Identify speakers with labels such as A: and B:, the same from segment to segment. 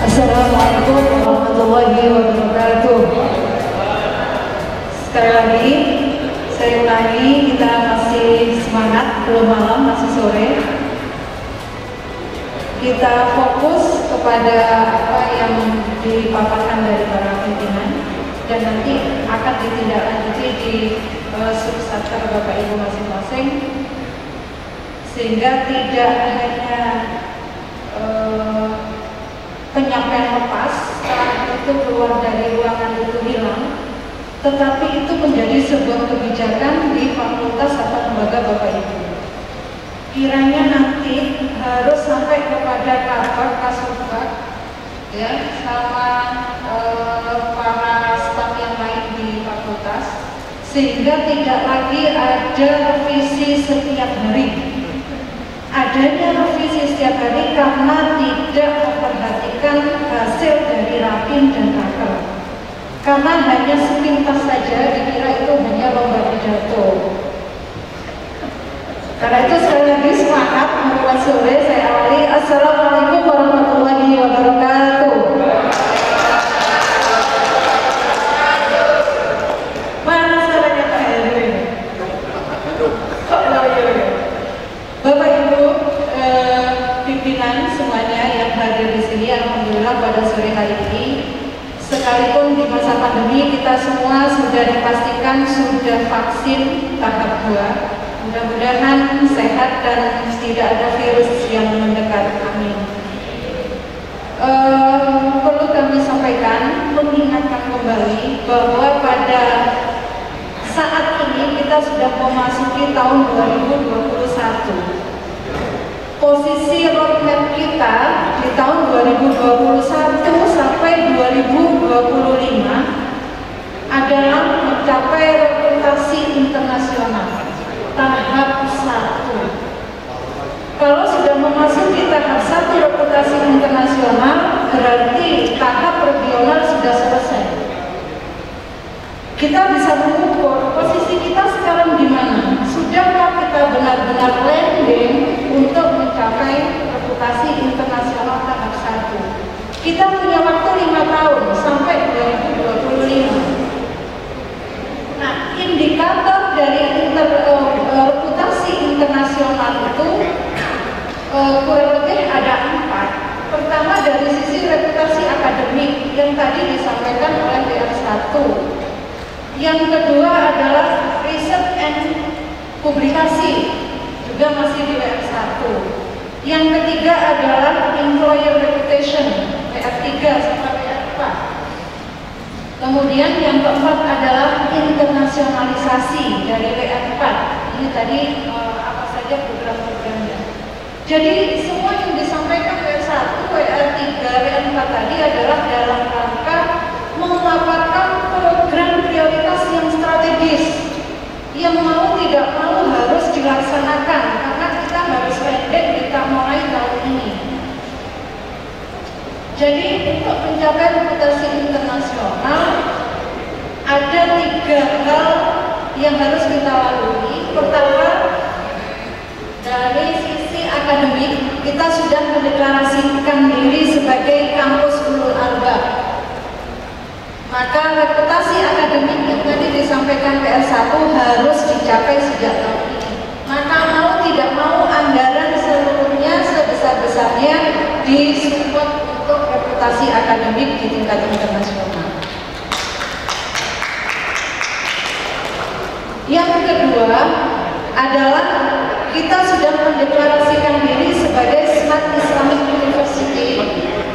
A: Assalamualaikum warahmatullahi wabarakatuh. Sekali lagi, saya ulangi, kita masih semangat, belum malam, masih sore. Kita fokus kepada apa yang dipaparkan dari para pimpinan dan nanti akan ditindaklanjuti di subsatker Bapak Ibu masing-masing, sehingga tidak hanya penyampaian lepas setelah itu keluar dari ruangan itu hilang, tetapi itu menjadi sebuah kebijakan di fakultas atau lembaga Bapak Ibu. Kiranya nanti harus sampai kepada kabak kasubag, ya, sama para staf yang lain di fakultas, sehingga tidak lagi ada revisi setiap hari. Adanya revisi setiap hari karena tidak memperhatikan hasil dari rapim dan raker. Karena hanya sepintas saja dikira itu hanya lomba pidato. Karena itu sekali lagi semangat membuat sore saya awali. Assalamualaikum warahmatullahi wabarakatuh. Mana suaranya Pak Erwin? Bapak Ibu pimpinan semuanya yang hadir di sini, alhamdulillah pada sore hari ini, sekalipun di masa pandemi kita semua sudah dipastikan sudah vaksin tahap 2. Mudah-mudahan sehat dan tidak ada virus yang mendekat. Amin. Perlu kami sampaikan, mengingatkan kembali bahwa pada saat ini kita sudah memasuki tahun 2021. Posisi roadmap kita di tahun 2021 sampai 2025 adalah mencapai reputasi internasional tahap 1. Kalau sudah memasuki tahap 1 reputasi internasional, berarti tahap regional sudah selesai. Kita bisa mengukur posisi kita sekarang di mana. Sudahkah kita benar-benar landing untuk mencapai reputasi internasional tahap 1? Kita punya waktu 5 tahun sampai 2025. Nah, indikator dari reputasi internasional itu kurang lebih ada 4. Pertama dari sisi reputasi akademik yang tadi disampaikan oleh WR1. Yang kedua adalah riset and publikasi, juga masih di WR1. Yang ketiga adalah employer reputation, WR3 sampai WR4. Kemudian yang keempat adalah internasionalisasi dari WR4. Ini tadi apa saja program-programnya. Jadi semua yang disampaikan WR1, WR3, WR4 tadi adalah dalam rangka memaparkan program prioritas yang strategis yang mau tidak mau harus dilaksanakan karena kita harus pendek kita mulai tahun ini. Jadi untuk mencapai reputasi internasional ada 3 hal yang harus kita lalui. Pertama, dari sisi akademik kita sudah mendeklarasikan diri sebagai kampus ulul albab. Maka reputasi akademik yang tadi disampaikan PR1 harus dicapai sejak tahun ini. Maka mau tidak mau anggaran seluruhnya sebesar-besarnya disupport untuk reputasi akademik di tingkat internasional. Yang kedua adalah kita sudah mendeklarasikan diri sebagai Smart Islamic University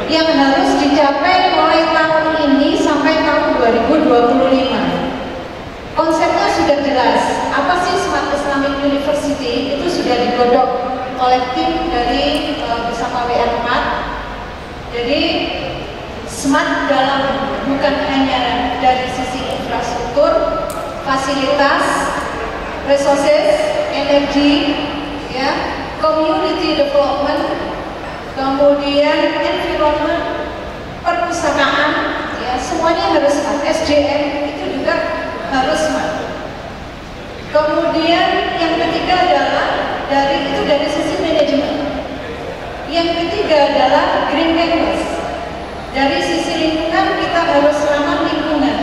A: yang harus dicapai mulai tahun ini sampai tahun 2025. Konsepnya sudah jelas. Apa sih Smart Islamic University? Itu sudah digodok oleh tim dari bersama WR4. Jadi smart dalam bukan hanya dari sisi infrastruktur, fasilitas, resources, energi, ya, community development, kemudian environment, perpustakaan, ya, semuanya harus smart. SDM itu juga harus smart. Kemudian yang ketiga adalah dari sisi manajemen. Yang ketiga adalah green campus. Dari sisi lingkungan kita harus ramah lingkungan.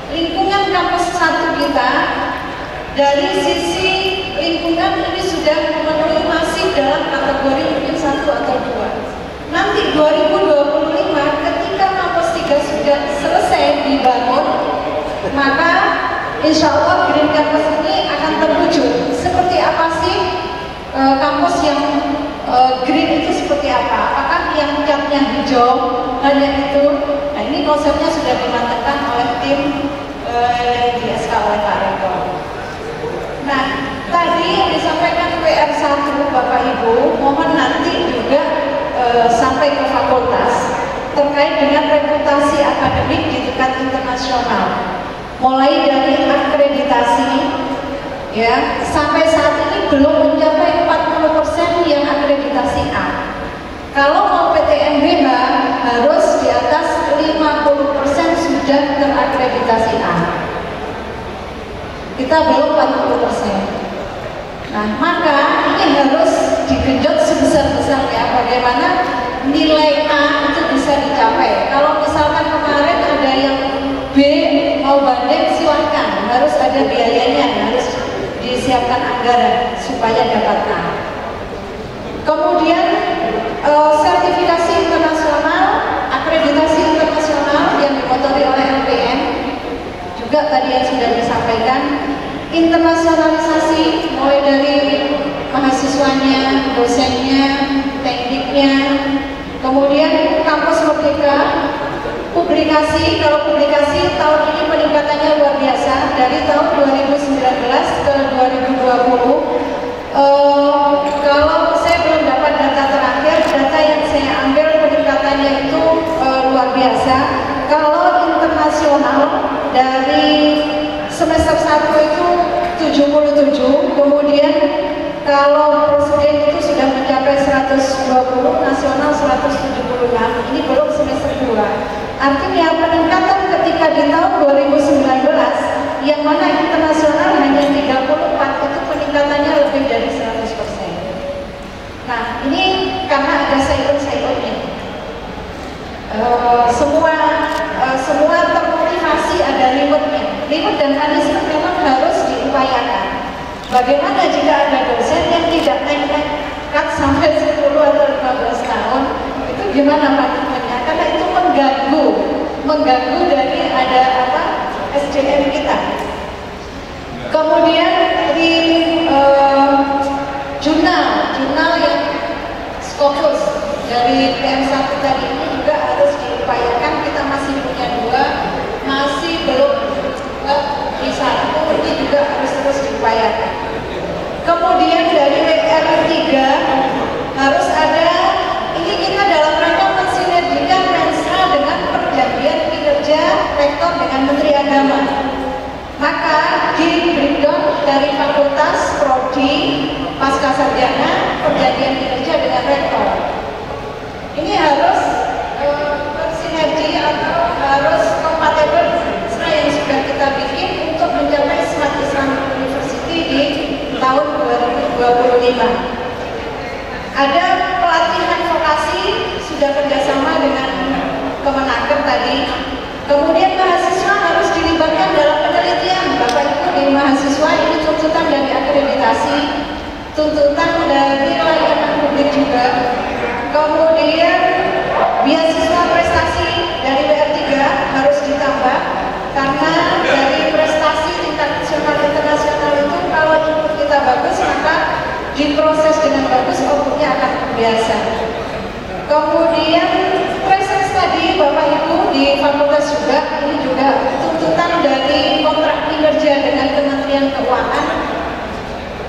A: Lingkungan kampus 1 kita dari sisi lingkungan ini sudah memenuhi masih dalam kategori mungkin 1 atau 2. Nanti 2025 ketika kampus 3 sudah selesai dibangun, maka insya Allah Green Campus ini akan terwujud. Seperti apa sih kampus yang green itu seperti apa? Apakah yang catnya hijau hanya itu? Nah, ini konsepnya sudah dimatangkan oleh tim yang di SK oleh Pak Rektor. Nah, tadi yang disampaikan PR1 Bapak Ibu, mohon nanti juga sampai ke fakultas terkait dengan reputasi akademik di tingkat internasional. Mulai dari akreditasi, ya, sampai saat ini belum mencapai 40% yang akreditasi A. Kalau mau PTNBH harus di atas 50% sudah terakreditasi A. Kita belum 40%. Nah, maka ini harus digenjot sebesar-besarnya bagaimana nilai A itu bisa dicapai. Kalau misalkan kemarin ada yang B mau banding, silahkan, harus ada biayanya, harus disiapkan anggaran supaya dapat A. Kemudian sertifikasi internasional, akreditasi internasional yang dimotori oleh LPM juga tadi yang sudah disampaikan. Internasionalisasi mulai dari mahasiswanya, dosennya, tekniknya, kemudian kampus merdeka, publikasi. Kalau publikasi tahun ini peningkatannya luar biasa dari tahun 2019 ke 2020. Kalau saya belum dapat data terakhir, data yang saya ambil peningkatannya itu luar biasa. Kalau internasional dari semester 1 itu 77, kemudian kalau prosedur itu sudah mencapai 120, nasional 176, ini belum semester 2. Artinya peningkatan ketika di tahun 2019, yang mana internasional hanya 34, itu peningkatannya lebih dari 100%. Nah, ini karena ada sayur-sayurnya. Semua termotivasi, ada rewardnya. Reward dan punishment memang harus diupayakan. Bagaimana jika ada dosen yang tidak nekat sampai 10 atau 15 tahun, itu gimana punishmentnya? Karena itu mengganggu dari ada SDM kita. Kemudian di jurnal yang Scopus dari PM1 tadi ini juga harus diupayakan. Kita masih punya 2, masih belum bisa, ini juga harus terus diupayakan. Kemudian dari WR3 harus ada, ini kita dalam rangka mensinergikan Mensra dengan perjanjian kinerja rektor dengan Menteri Agama. Maka di breakdown dari fakultas, prodi, pasca sarjana, perjanjian kinerja dengan rektor. Ini harus bersinergi atau harus kompatibel yang sudah kita bikin untuk mencapai Smart Islamic University di tahun 2025. Ada pelatihan vokasi, sudah kerjasama dengan Kemenaker tadi. Kemudian mahasiswa harus dilibatkan dalam penelitian. Bapak Ibu di mahasiswa ini tuntutan dari akreditasi, tuntutan dari layanan publik juga. Kemudian beasiswa prestasi dari WR3 harus ditambah, karena dari prestasi tingkat nasional internasional itu kalau input kita bagus maka diproses dengan bagus, outputnya akan biasa. Kemudian presence tadi Bapak Ibu di fakultas juga, ini juga tuntutan dari kontrak kinerja dengan Kementerian Keuangan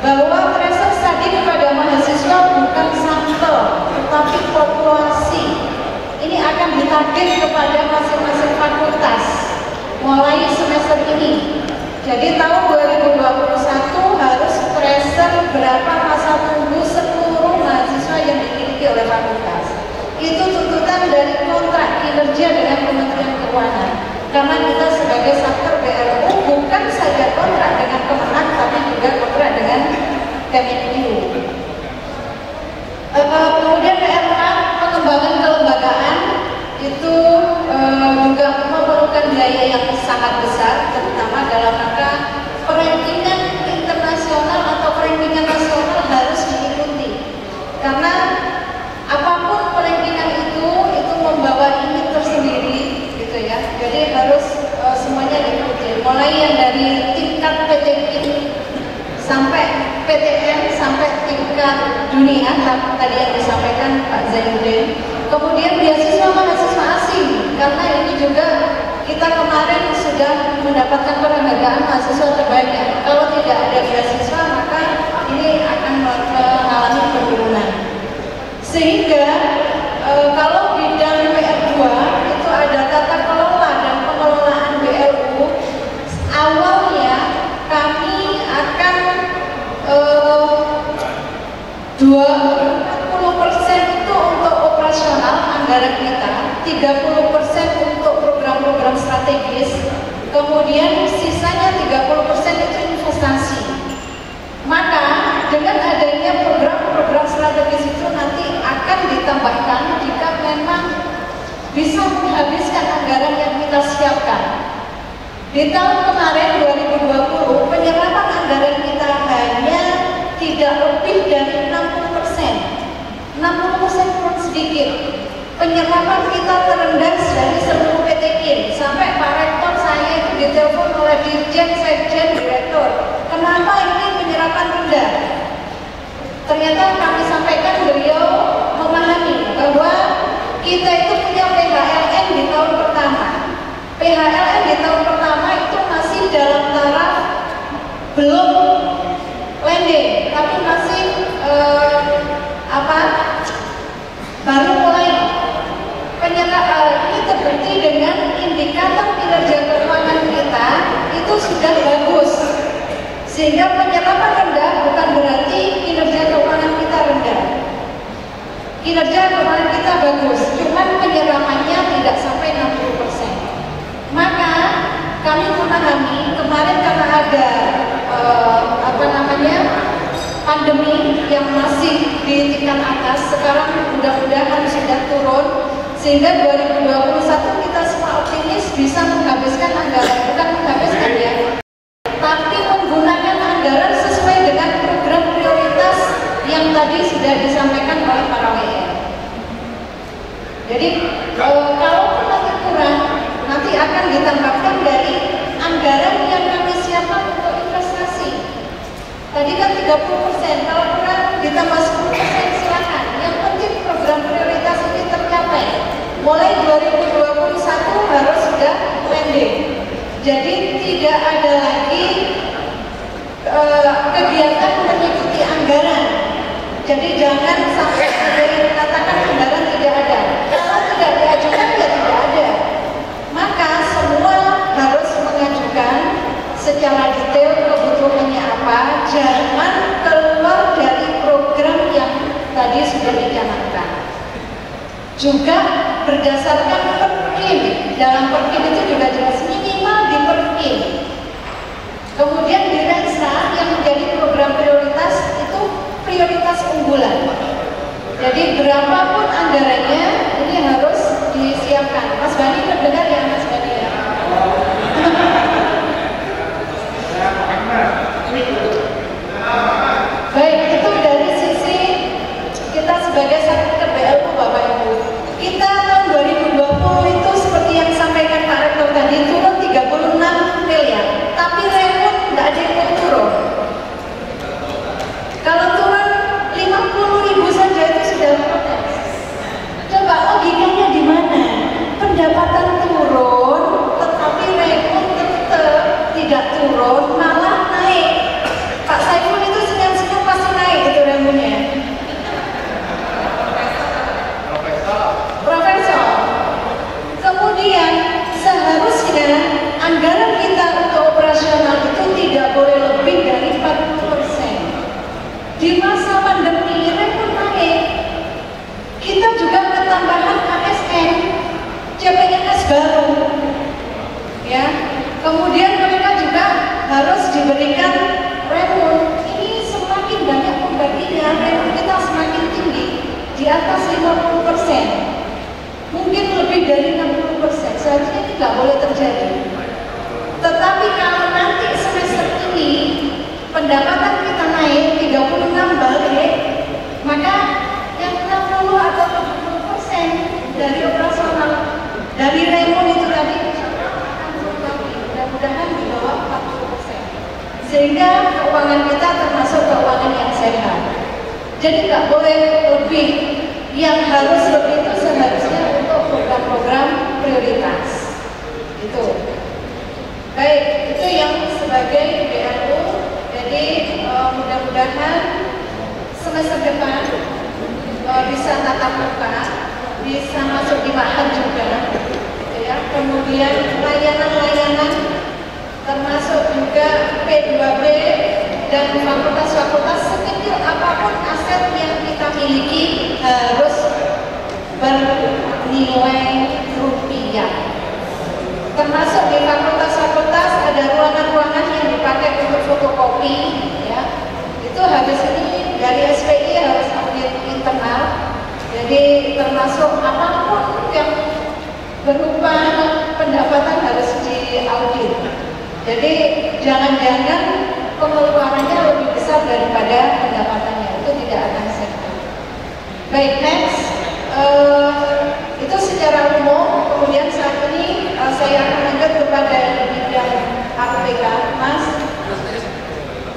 A: bahwa presence tadi kepada mahasiswa bukan sampel tetapi populasi. Ini akan ditarget kepada masing-masing fakultas mulai semester ini. Jadi tahun 2021 harus present berapa masa tunggu seluruh mahasiswa yang dimiliki oleh fakultas. Itu tuntutan dari kontrak kinerja dengan Kementerian Keuangan. Karena kita sebagai satker BLU bukan saja kontrak dengan Kemenak, tapi juga kontrak dengan Kemenlu. Kemudian PR4 pengembangan kelembagaan itu juga memerlukan biaya yang sangat besar, terutama dalam rangka perankingan internasional atau perankingan nasional harus diikuti. Karena apapun perankingan itu membawa image tersendiri, gitu ya. Jadi harus semuanya diikuti. Mulai yang dari tingkat PTKI sampai PTN sampai tingkat dunia, tadi yang disampaikan Pak Zainuddin. Kemudian beasiswa mahasiswa asing, karena ini juga kita kemarin sudah mendapatkan penghargaan mahasiswa terbaik. Kalau tidak ada beasiswa maka ini akan mengalami penurunan. Sehingga kalau bidang PR2 itu ada tata kelola dan pengelolaan BLU, awalnya kami akan 20% itu untuk operasional anggaran kita, 30% untuk program-program strategis, kemudian sisanya 30% itu investasi. Maka dengan adanya program-program strategis itu nanti akan ditambahkan jika memang bisa menghabiskan anggaran yang kita siapkan. Di tahun kemarin 2020 penyerapan anggaran kita hanya tidak lebih dari 60% pun sedikit. Penyerapan kita terendah dari seluruh PTKIN. Sampai Pak Rektor saya itu ditelepon oleh Dirjen, Sekjen, Direktur. Kenapa ini penyerapan rendah? Ternyata kami sampaikan beliau memahami bahwa kita itu punya PHLN di tahun pertama. PHLN di tahun pertama itu masih dalam taraf belum landing, tapi masih baru mulai ini terbukti dengan indikator kinerja keuangan kita itu sudah bagus, sehingga penyerapan rendah bukan berarti kinerja keuangan kita rendah. Kinerja keuangan kita bagus, cuman penyerapannya tidak sampai 60%. Maka kami memahami kemarin karena ada pandemi yang masih di tingkat atas, sekarang mudah-mudahan sudah turun, sehingga 2021 kita semua optimis bisa menghabiskan anggaran, bukan menghabiskan ya, tapi menggunakan anggaran sesuai dengan program prioritas yang tadi sudah disampaikan oleh para WR. Jadi kalau nanti kurang, nanti akan ditambahkan dari anggaran yang kami siapkan untuk investasi. Tadi kan 30%, kalau kurang ditambah 10% silakan. Yang penting program prioritas ini tercapai. Mulai 2021 harus sudah landing. Jadi tidak ada lagi kegiatan mengikuti anggaran. Jadi jangan sampai ada yang mengatakan anggaran tidak ada. Kalau tidak diajukan ya tidak ada. Maka semua harus mengajukan secara detail kebutuhannya apa, jangan keluar dari program yang tadi sudah dicanangkan. Juga berdasarkan perkim, dalam perkim itu juga jelas minimal di perkim. Kemudian di Rensa yang menjadi program prioritas itu prioritas unggulan. Jadi berapapun anggarannya ini harus disiapkan. Mas Bani mendengar ya, Mas Bani ya? Baik, itu dari sisi kita sebagai satker BLU Bapak Ibu. Kita tahun 2020 itu seperti yang sampaikan Pak Rektor tadi turun 36 miliar, tapi rekrut tidak ada yang turun. Kalau turun 50.000 saja itu sudah protes. Coba sehingga keuangan kita termasuk keuangan yang sehat. Jadi nggak boleh lebih, yang harus lebih itu seharusnya untuk program-program prioritas. Itu. Baik, itu yang sebagai BLU. Jadi mudah-mudahan semester depan bisa tatap muka, bisa masuk di ma'had juga, ya. Kemudian layanan-layanan termasuk juga P2B dan fakultas-fakultas sekecil apapun aset yang kita miliki harus bernilai rupiah. Termasuk di fakultas-fakultas ada ruangan-ruangan yang dipakai untuk fotokopi, ya. Itu habis ini dari SPI harus audit internal. Jadi termasuk apapun yang berupa pendapatan harus diaudit. Jadi jangan-jangan pengeluarannya lebih besar daripada pendapatannya, itu tidak akan sehat. Baik, next. Itu secara umum. Kemudian saat ini saya akan lanjut kepada bidang APK, Mas.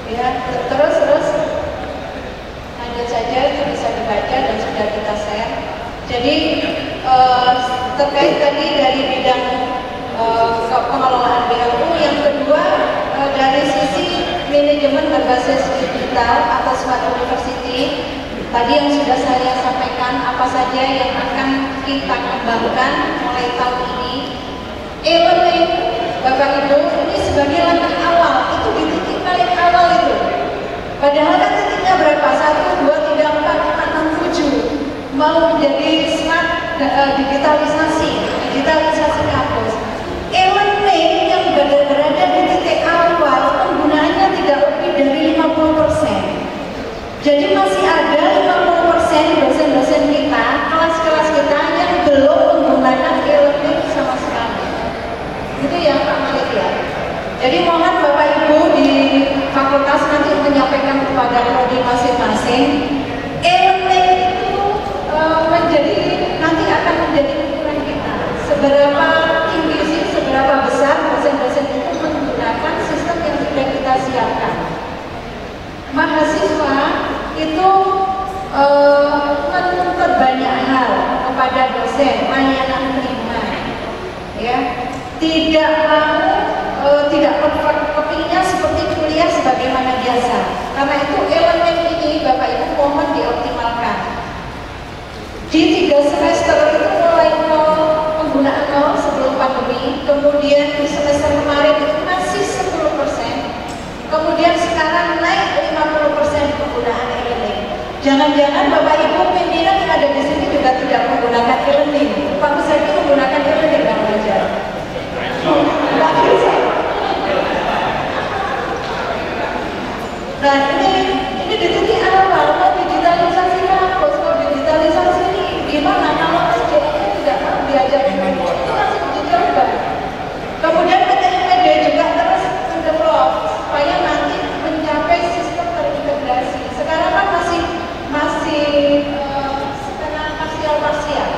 A: Ya, terus lanjut saja, itu bisa dibaca dan sudah kita share. Jadi terkait tadi dari bidang pengelolaan BLU, yang kedua dari sisi manajemen berbasis digital atau smart university, tadi yang sudah saya sampaikan apa saja yang akan kita kembangkan mulai tahun ini. E-learning, Bapak Ibu, ini sebagai langkah awal, itu di titik paling awal itu. Padahal kan titiknya berapa? 1, 2, 3, 4, 5, 6, 7. Mau menjadi smart digitalisasi kampus. E-learning yang berada di titik awal, penggunaannya tidak lebih dari 50%. Jadi masih ada 50% dosen-dosen kita, kelas-kelas kita yang belum menggunakan e-learning sama sekali. Itu yang Pak Malik, ya. Jadi mohon Bapak Ibu di fakultas nanti menyampaikan kepada prodi masing-masing, e-learning itu nanti akan menjadi ukuran kita. Seberapa tinggi sih, seberapa besar dosen-dosen itu menggunakan sistem yang sudah kita siapkan. Mahasiswa itu menuntut banyak hal kepada dosen, layanan prima, ya. Tidak kepingnya seperti kuliah sebagaimana biasa. Karena itu elemen ini Bapak Ibu mohon dioptimalkan. Di 3 semester itu mulai penggunaan 0 sebelum pandemi, kemudian di semester kemarin itu masih 10%, kemudian sekarang naik 50% penggunaan e-learning. Jangan-jangan Bapak Ibu pimpinan yang ada di sini juga tidak menggunakan e-learning. Pak Musadi menggunakan e-learning dan belajar. Nah ini di titik awal, mau digitalisasi kampus, mau digitalisasi ini gimana kalau SDM-nya tidak mau diajar itu masih uji coba. Kemudian PTMPD juga terus mendevelop supaya nanti mencapai sistem terintegrasi. Sekarang kan masih setengah parsial,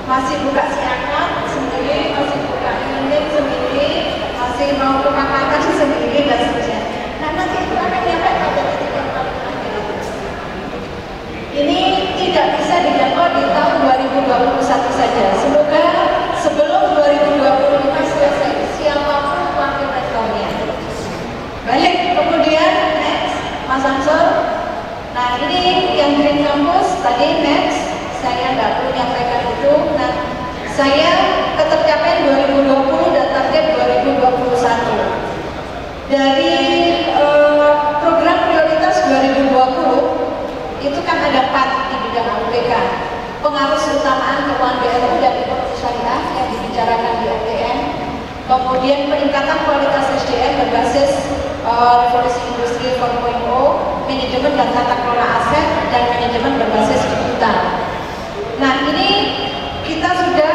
A: masih buka siaran sendiri, masih buka e-learning sendiri, masih mau buka KKN sendiri dan seterusnya. Nah nanti itu akan nyampe pada titik yang paling akhir. Ini tidak bisa dijangkau di tahun 2021 saja. Semoga sebelum 2025 selesai siapapun wakil rektornya. Baik, kemudian next, Mas Ansor. Nah ini yang Green Campus tadi next, saya nggak perlu menyampaikan itu. Nah saya ketercapaian 2020 dan target 2021 dari program prioritas 2020 itu kan ada 4 di bidang AUPK. Pengaruh keutamaan keuangan BLU dan ekonomi syariah yang dibicarakan di FTN, kemudian peningkatan kualitas SDM berbasis revolusi industri 4.0, manajemen dan tata kelola aset, dan manajemen berbasis digital. Nah ini kita sudah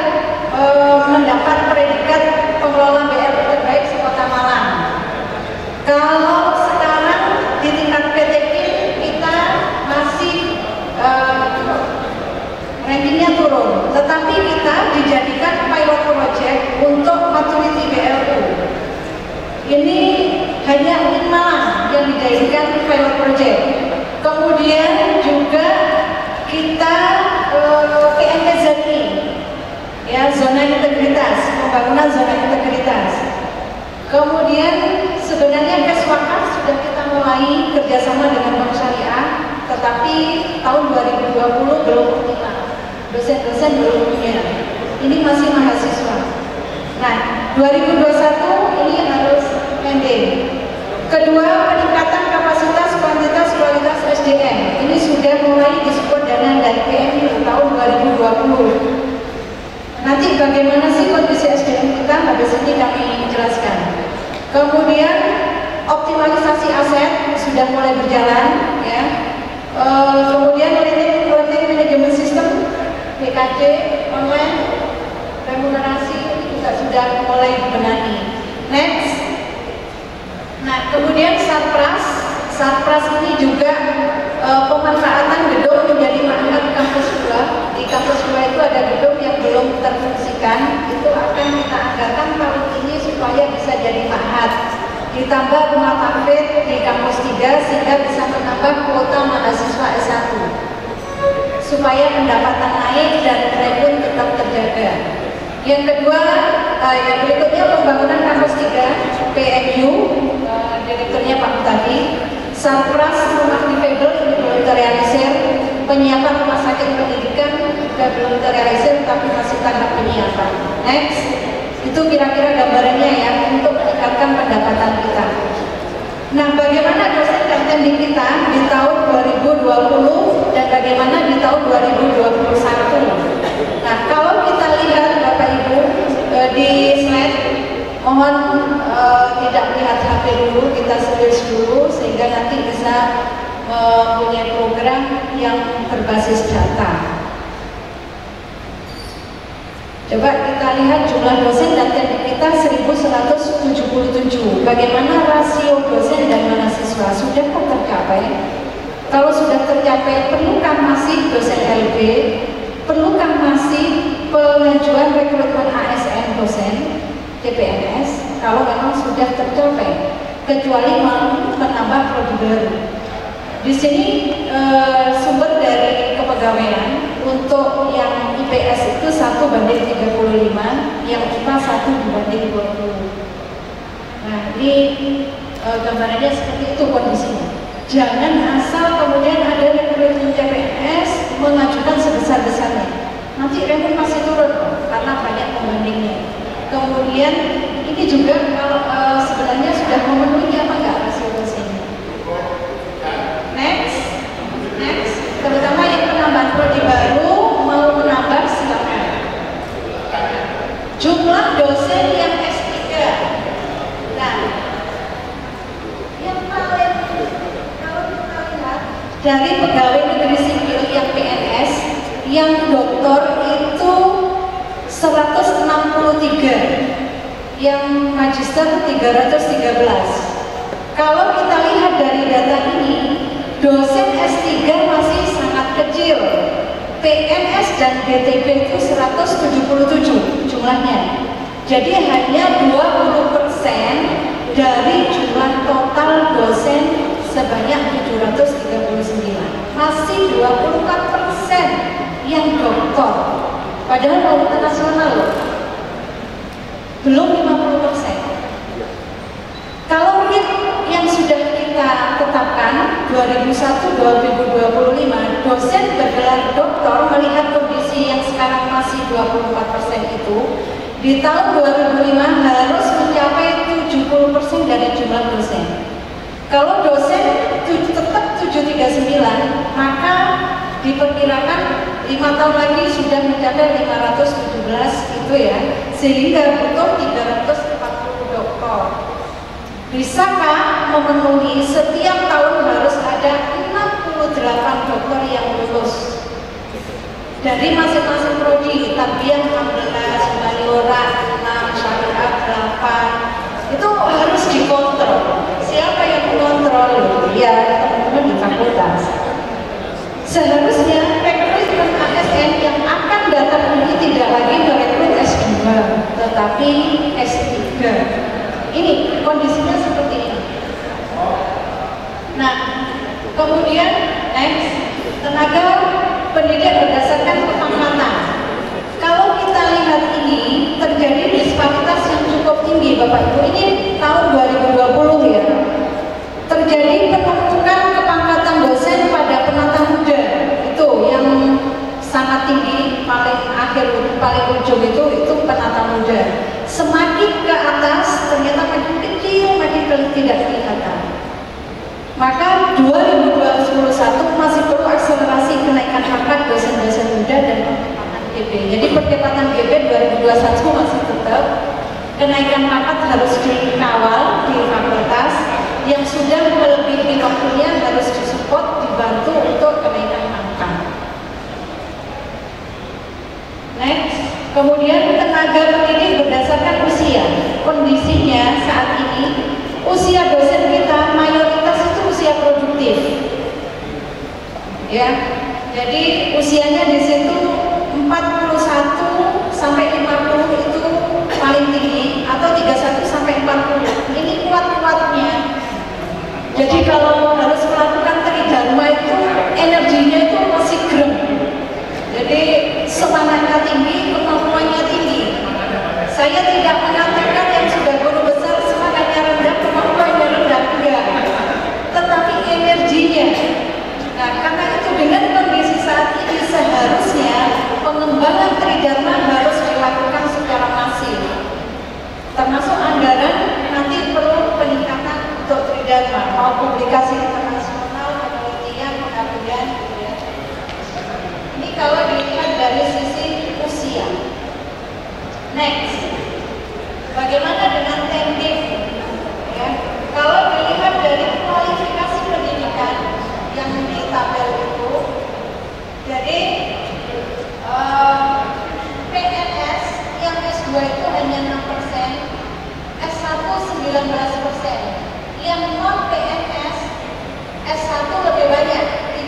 A: mendapat predikat pengelola BLU terbaik sekota Malang. pembangunan zona integritas. Kemudian sebenarnya Keswakaf sudah kita mulai kerjasama dengan Bank Syariah, tetapi tahun 2020 belum optimal. Dosen-dosen belum punya. Ini masih mahasiswa. Nah, 2021 ini harus pending. Kedua, peningkatan kapasitas, kualitas SDM. Ini sudah mulai disupport dana dari PMU tahun 2020. Nanti bagaimana sih kondisi SDM kita, habis ini kami jelaskan. Kemudian optimalisasi aset sudah mulai berjalan, ya. Kemudian learning management system, PKJ, online, remunerasi juga sudah mulai dibenahi. Next. Nah, kemudian Satpras ini juga pemanfaatan gedung menjadi ma'had kampus 2. Di kampus 2 itu ada gedung yang belum terfungsikan, itu akan kita anggarkan tahun ini supaya bisa jadi ma'had. Ditambah rumah tahfidz di kampus 3 sehingga bisa menambah kuota mahasiswa S1 supaya pendapatan naik dan rekrut tetap terjaga. Yang kedua, yang berikutnya pembangunan kampus 3 PMU, direkturnya Pak Mutadi. Satpras rumah difabel ini belum terrealisir, penyiapan rumah sakit pendidikan juga belum terrealisir, tapi masih tahap penyiapan. Next, itu kira-kira gambarannya ya untuk meningkatkan pendapatan kita. Nah, bagaimana dosen dan teknik kita di tahun 2020 dan bagaimana di tahun 2021? Nah, kalau kita lihat Bapak Ibu di slide, mohon tidak lihat HP dulu, kita serius dulu sehingga nanti bisa mempunyai program yang berbasis data. Coba kita lihat jumlah dosen dan teknik kita 1177. Bagaimana rasio dosen dan mahasiswa? Sudahkah tercapai? Kalau sudah tercapai, perlukah masih dosen LB? Perlukah masih pengajuan rekrutmen ASN dosen CPNS? Kalau memang sudah tercapai, kecuali mau menambah prodi baru. Di sini sumber dari kepegawaian untuk yang IPS itu 1:35, yang IPA 1:20. Nah, ini gambarannya seperti itu kondisinya. Jangan asal kemudian ada rekrutmen CPNS mengajukan sebesar-besarnya. Nanti rekrut pasti turun karena banyak pembandingnya. Kemudian ini juga kalau sebenarnya sudah memenuhi apa enggak rasio dosennya. Next, terutama yang penambahan prodi baru mau menambah silakan. Jumlah dosen yang S3. Nah, yang paling kalau kita lihat dari pegawai negeri sipil yang PNS, yang doktor itu 163, yang magister 313. Kalau kita lihat dari data ini, dosen S3 masih sangat kecil. PNS dan BTP itu 177 jumlahnya. Jadi hanya 20% dari jumlah total dosen sebanyak 739. Masih 24% yang doktor. Padahal mau internasional loh. Belum 50%. Kalau yang sudah kita tetapkan 2001-2025, dosen bergelar doktor melihat kondisi yang sekarang masih 24% itu, di tahun 2005 harus mencapai 70% dari jumlah dosen. Kalau dosen tetap 739, maka diperkirakan 5 tahun lagi sudah mencapai 517 itu ya, sehingga butuh 340 doktor. Bisakah memenuhi setiap tahun harus ada 68 dokter yang lulus dari masing-masing prodi, tarbiyah 16, humaniora 6, syariah 8. Itu harus dikontrol. Siapa yang mengontrol? Ya, teman-teman di fakultas. Seharusnya rekrutmen ASN yang akan datang ini tidak lagi merekrut S2, tetapi S3. Ini kondisinya seperti ini. Nah, kemudian next, tenaga pendidik berdasarkan kepangkatan. Kalau kita lihat ini terjadi disparitas mengangkat dosen-dosen muda dan percepatan GB. Jadi percepatan GB 2021 masih tetap, kenaikan pangkat harus dikawal di fakultas, yang sudah melebihi waktunya harus disupport, dibantu untuk kenaikan pangkat. Next, kemudian tenaga pendidik berdasarkan usia. Kondisinya saat ini usia dosen kita mayoritas itu usia produktif, ya. Jadi usianya di situ 41 sampai 50 itu paling tinggi, atau 31 sampai 40. Ini kuat-kuatnya. Jadi kalau harus melakukan tridharma itu energinya itu masih grem. Jadi semangatnya tinggi, kemampuannya tinggi. Saya tidak mengatakan yang sudah guru besar semangatnya rendah, kemampuannya rendah, enggak. Tetapi energinya. Nah, karena itu dengan kondisi saat ini seharusnya pengembangan tridharma harus dilakukan secara masif. Termasuk anggaran nanti perlu peningkatan untuk tridharma, mau publikasi internasional, penelitian, pengabdian, gitu ya. Ini kalau dilihat dari sisi usia. Next, bagaimana dengan teknik? Ya, kalau dilihat dari kualifikasi pendidikan yang di tabel itu, jadi PNS yang S2 itu hanya 6%, S1 19%, yang non PNS S1 lebih banyak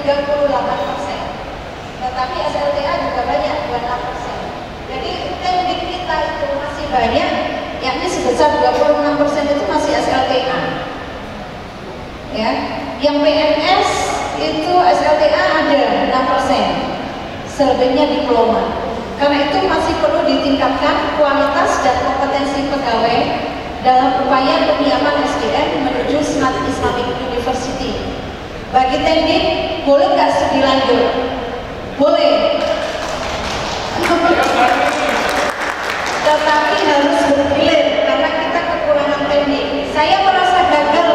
A: 38%, tetapi SLTA juga banyak 26%. Jadi teknik kita itu masih banyak, yakni sebesar 26% itu masih SLTA. Ya, yang PNS itu SLTA ada 6%, selebihnya diploma. Karena itu masih perlu ditingkatkan kualitas dan kompetensi pegawai dalam upaya penyiapan SDM menuju Smart Islamic University. Bagi teknik, boleh nggak studi lanjut? Boleh. Tetapi harus bergilir karena kita kekurangan teknik. Saya merasa gagal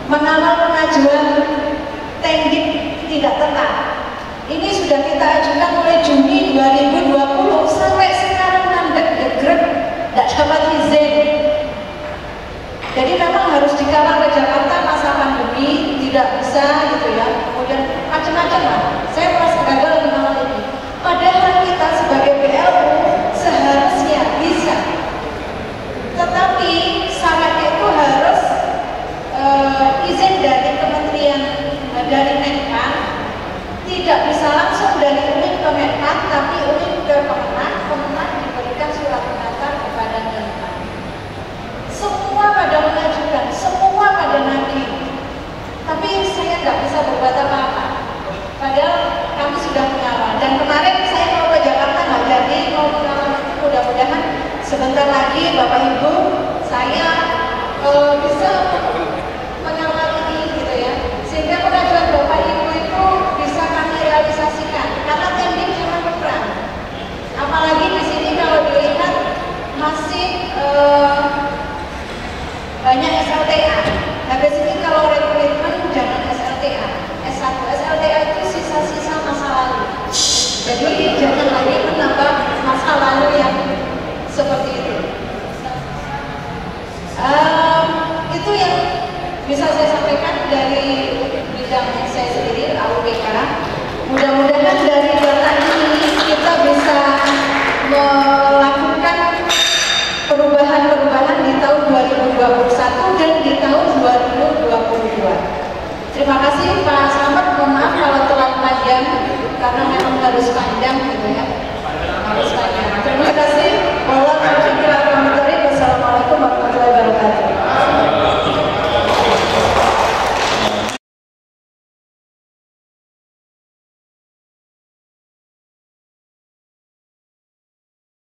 A: mengawal pengajuan teknik tidak tetap. Ini sudah kita ajukan mulai Juni 2020 sampai sekarang mandek degrep, tidak dapat izin. Jadi memang harus dikawal ke Jakarta masa pandemi, tidak bisa gitu ya. Kemudian macam-macam lah. Saya merasa gagal mengawal ini. Padahal kita sebagai PLU seharusnya bisa. Tetapi syaratnya itu harus izin dari kementerian, dari Menpan. Tidak bisa langsung dari UNIN ke Menpan, tapi UNIN ke Kemenang diberikan surat pengantar kepada Menpan. Semua pada mengajukan, semua pada nagih. Tapi saya nggak bisa berbuat apa-apa. Padahal kami sudah mengawal. Dan kemarin saya mau ke Jakarta nggak jadi, mau mengawal itu mudah-mudahan sebentar lagi Bapak Ibu saya bisa mengawal ini gitu ya. Sehingga pengajuan Bapak Ibu itu bisa kami realisasikan. Karena teknik memang berperan. Apalagi di sini kalau dilihat masih banyak SLTA. Habis ini kalau rekrutmen jangan SLTA, S1. SLTA itu sisa-sisa masa lalu. Jadi jangan lagi menambah masa lalu